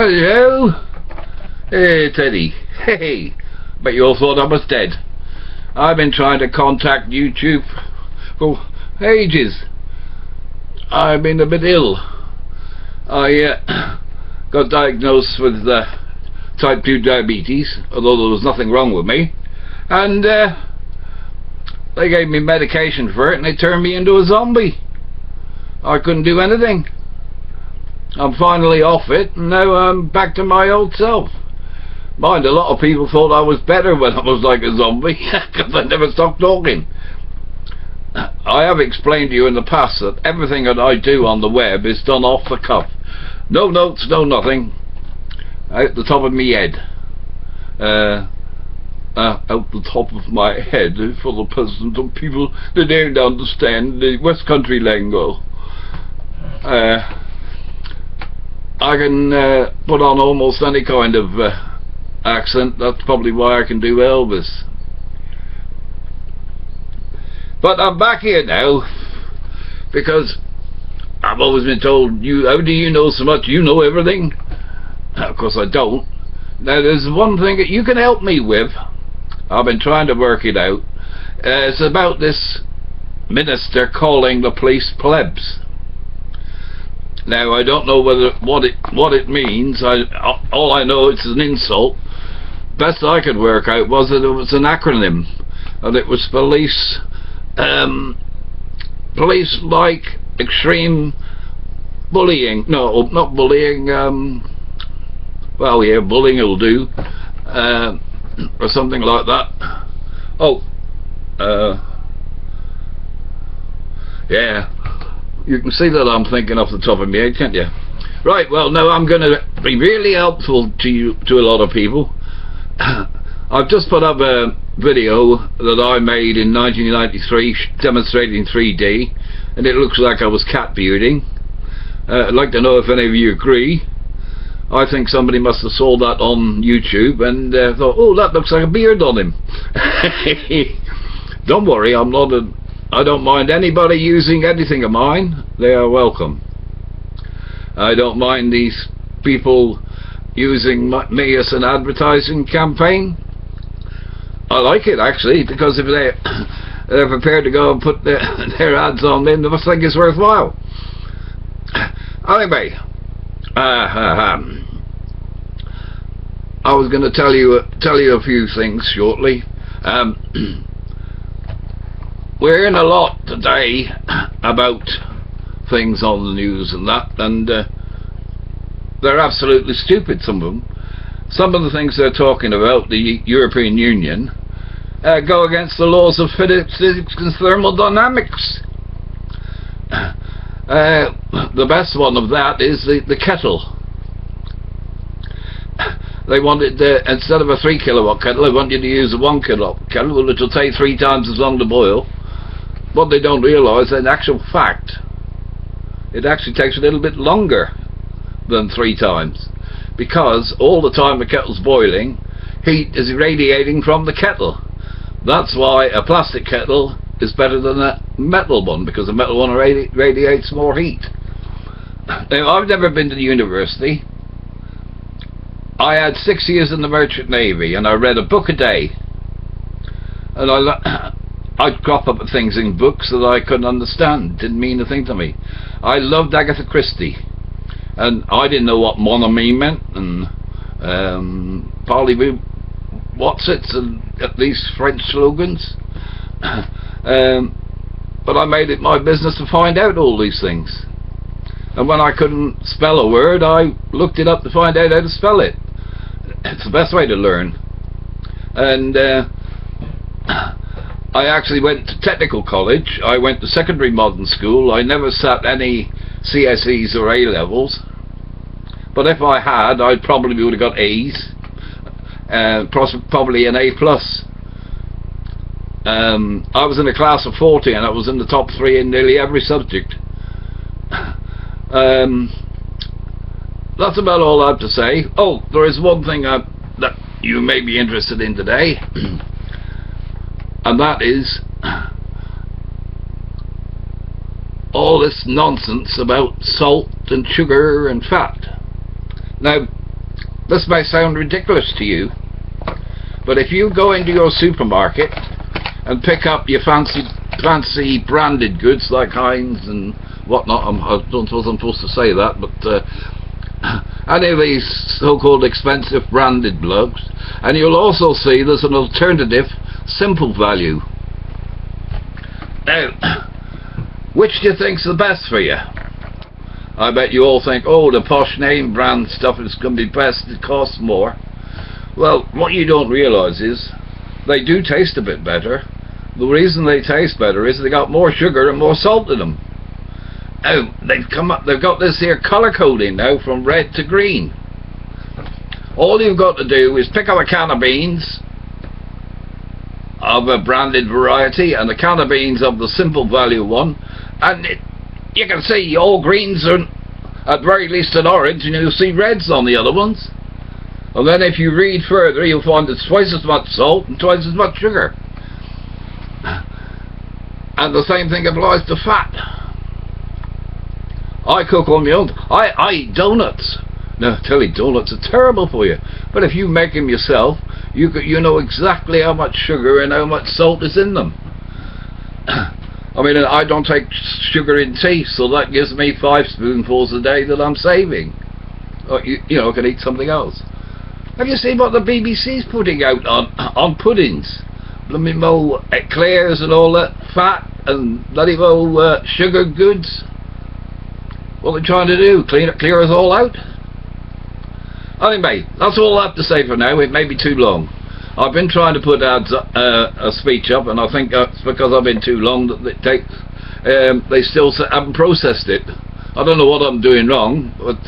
Hello? Hey, Teddy. Hey, but you all thought I was dead. I've been trying to contact YouTube for ages. I've been a bit ill. I got diagnosed with type 2 diabetes, although there was nothing wrong with me. And they gave me medication for it and they turned me into a zombie. I couldn't do anything. I'm finally off it and now I'm back to my old self. Mind, a lot of people thought I was better when I was like a zombie because I never stopped talking. I have explained to you in the past that everything that I do on the web is done off the cuff. No notes, no nothing. Out the top of my head. Out the top of my head for the peasant and people that don't understand the West Country lingo. I can put on almost any kind of accent. That's probably why I can do Elvis. But I'm back here now because I've always been told, how do you know so much? You know everything. Of course I don't. Now there's one thing that you can help me with. I've been trying to work it out. It's about this minister calling the police plebs. Now I don't know what it means. All I know, it's an insult. Best I could work out was that it was an acronym, and it was police like extreme bullying. No, not bullying. Well, yeah, bullying will do, or something like that. Oh, yeah. You can see that I'm thinking off the top of my head, can't you? Right, well, now I'm going to be really helpful to a lot of people. I've just put up a video that I made in 1993 demonstrating 3D, and it looks like I was cat bearding. I'd like to know if any of you agree. I think somebody must have saw that on YouTube and thought, oh, that looks like a beard on him. Don't worry, I don't mind anybody using anything of mine. They are welcome. I don't mind these people using me as an advertising campaign. I like it actually, because if they're prepared to go and put their ads on me, they must think it's worthwhile. Anyway, I was going to tell you a few things shortly. We're in a lot today about things on the news and that, and they're absolutely stupid, some of them. Some of the things they're talking about, the European Union, go against the laws of physics and thermodynamics. The best one of that is the kettle. They wanted, instead of a 3 kilowatt kettle, they want you to use a 1 kilowatt kettle, which will take 3 times as long to boil. What they don't realise, in actual fact, it actually takes a little bit longer than 3 times, because all the time the kettle's boiling, heat is radiating from the kettle. That's why a plastic kettle is better than a metal one, because a metal one radiates more heat. Now, I've never been to the university. I had 6 years in the Merchant Navy, and I read a book a day, and I'd crop up at things in books that I couldn't understand, didn't mean a thing to me. I loved Agatha Christie, and I didn't know what mon ami meant, and parlez-vous, what's-its, and at least French slogans. But I made it my business to find out all these things. And when I couldn't spell a word, I looked it up to find out how to spell it. It's the best way to learn. And I actually went to technical college. I went to secondary modern school. I never sat any CSEs or A-levels. But if I had, I probably would have got A's. Probably an A+. I was in a class of 40 and I was in the top 3 in nearly every subject. That's about all I have to say. Oh, there is one thing that you may be interested in today, and that is all this nonsense about salt and sugar and fat. Now, This may sound ridiculous to you, but if you go into your supermarket and pick up your fancy branded goods like Heinz and whatnot, I don't suppose I'm supposed to say that, but any of these so-called expensive branded blokes, and you'll also see there's an alternative simple value. Now, which do you think's the best for you? I bet you all think, oh, the posh name brand stuff is going to be best, it costs more. Well, what you don't realise is they do taste a bit better. The reason they taste better is they got more sugar and more salt in them. Now, they've got this here colour coding now from red to green. All you've got to do is pick up a can of beans of a branded variety and a can of beans of the simple value one, and you can see all greens are at very least an orange, and you'll see reds on the other ones. And then if you read further, you'll find it's twice as much salt and twice as much sugar. And the same thing applies to fat. I cook on my own. I eat donuts. Now, I tell you, donuts are terrible for you. But if you make them yourself, you know exactly how much sugar and how much salt is in them. I mean, I don't take sugar in tea, so that gives me 5 spoonfuls a day that I'm saving. Or, you know, I can eat something else. Have you seen what the BBC's putting out on puddings? Blooming old eclairs and all that fat and bloody old sugar goods. What they're trying to do, clear us all out? Anyway, that's all I have to say for now. It may be too long. I've been trying to put a speech up, and I think that's because I've been too long that they still haven't processed it. I don't know what I'm doing wrong, but